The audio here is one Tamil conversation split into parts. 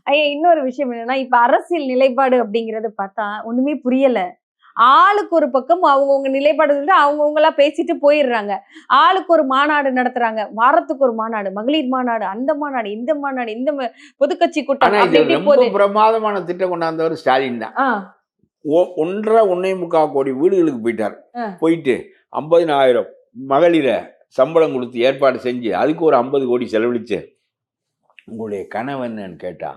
ஐயா இன்னொரு விஷயம் என்னன்னா, இப்ப அரசியல் நிலைப்பாடு அப்படிங்கிறத பார்த்தா ஒண்ணுமே புரியல. ஆளுக்கு ஒரு பக்கம் அவங்கவங்க நிலைப்பாடு சொல்லிட்டு அவங்கவங்களா பேசிட்டு போயிடுறாங்க. ஆளுக்கு ஒரு மாநாடு நடத்துறாங்க. வாரத்துக்கு ஒரு மாநாடு, மகளிர் மாநாடு, அந்த மாநாடு, இந்த மாநாடு, இந்த பொதுக்கட்சி கூட்டம் ஆனா இது அப்படி இப்படி ரொம்ப போகுது. பிரமாதமான திட்டம் கொண்டாந்தவர் ஸ்டாலின் தான். ஆ, 1.25 கோடி வீடுகளுக்கு போயிட்டார். ஆ. போயிட்டு 50,000 மகளிர சம்பளம் கொடுத்து ஏற்பாடு செஞ்சு அதுக்கு ஒரு 50 கோடி செலவழிச்சு உங்களுடைய கனவு என்னன்னு கேட்டா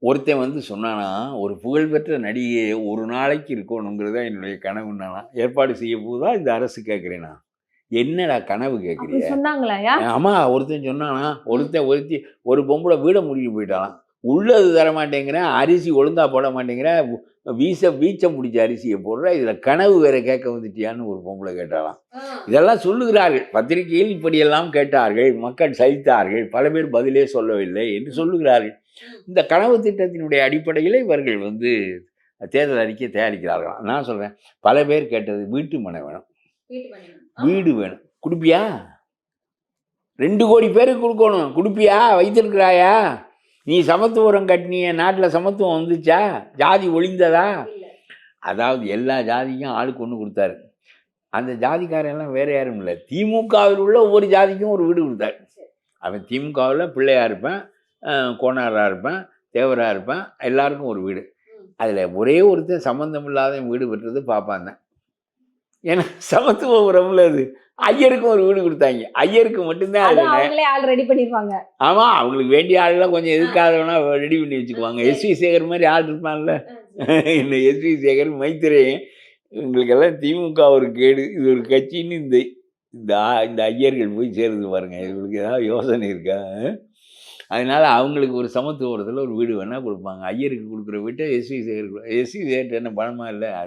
ஒருத்தன் வந்து சொன்னானா, ஒரு புகழ்பெற்ற நடிகை ஒரு நாளைக்கு இருக்கணுங்கிறதா என்னுடைய கனவுன்னானா, ஏற்பாடு செய்ய போதா இந்த அரசு கேட்கிறேனா, என்னடா கனவு அப்படி கேட்குறிய? சொன்னாங்களாயா? ஆமா, ஒருத்தன் சொன்னானா, ஒருத்தி ஒரு பொம்பளை வீட மூடிட்டு போயிட்டாளாம். உள்ளது தர மாட்டேங்கிறேன், அரிசி ஒழுங்கா போட மாட்டேங்கிறேன், வீச்சம் பிடிச்ச அரிசியை போடுற, இதுல கனவு வேற கேட்க வந்துட்டியான்னு ஒரு பொம்பளை கேட்டாலாம். இதெல்லாம் சொல்லுகிறார்கள், பத்திரிகையில் இப்படியெல்லாம் கேட்டார்கள், மக்கள் சலித்தார்கள், பல பேர் பதிலே சொல்லவில்லை என்று சொல்லுகிறார்கள். இந்த கனவு திட்டத்தினுடைய அடிப்படையில் இவர்கள் வந்து தேர்தல் அறிக்கை தயாரிக்கிறார்களாம். நான் சொல்றேன், பல பேர் கேட்டது வீட்டு மனை வேணும், வீடு வேணும், குடுப்பியா? 2 கோடி பேருக்கு கொடுக்கணும், குடுப்பியா? வைத்திருக்கிறாயா? நீ சமத்துவம் கட்டினிய நாட்டில் சமத்துவம் வந்துச்சா? ஜாதி ஒழிந்ததா? அதாவது எல்லா ஜாதிக்கும் ஆளுக்கு ஒன்று கொடுத்தாரு. அந்த ஜாதிக்காரெல்லாம் வேற யாரும் இல்லை, திமுகவில் உள்ள ஒவ்வொரு ஜாதிக்கும் ஒரு வீடு கொடுத்தாரு. அவன் திமுகவில் பிள்ளையா இருப்பேன், கோனாராக இருப்பேன், தேவராக இருப்பேன், எல்லாருக்கும் ஒரு வீடு. அதில் ஒரே ஒருத்தர் சம்மந்தம் இல்லாத வீடு பெற்றது பாப்பான் தான். ஏன்னா சமத்துவ உறவுல அது ஐயருக்கும் ஒரு வீடு கொடுத்தாங்க. ஐயருக்கு மட்டும்தான் அவங்களே ஆள் ரெடி பண்ணிடுவாங்க. ஆமா, அவங்களுக்கு வேண்டிய ஆள்லாம் கொஞ்சம் எதுக்காதவனா ரெடி பண்ணி வச்சுக்குவாங்க. எஸ்வி சேகர் மாதிரி ஆள் இருப்பான்ல, இந்த எஸ்வி சேகர் மைத்திரேயன், இவங்களுக்கெல்லாம் திமுக ஒரு கேடு, இது ஒரு கட்சின்னு இந்த இந்த ஐயர்கள் போய் சேருது பாருங்க. இவங்களுக்கு ஏதாவது யோசனை இருக்கா? அதனால அவங்களுக்கு ஒரு சமத்துவத்தில் ஒரு வீடு வேணா கொடுப்பாங்க. ஐயருக்கு கொடுக்குற வீட்டை எஸ்வி சேகர் என்ன பணமா இல்லை?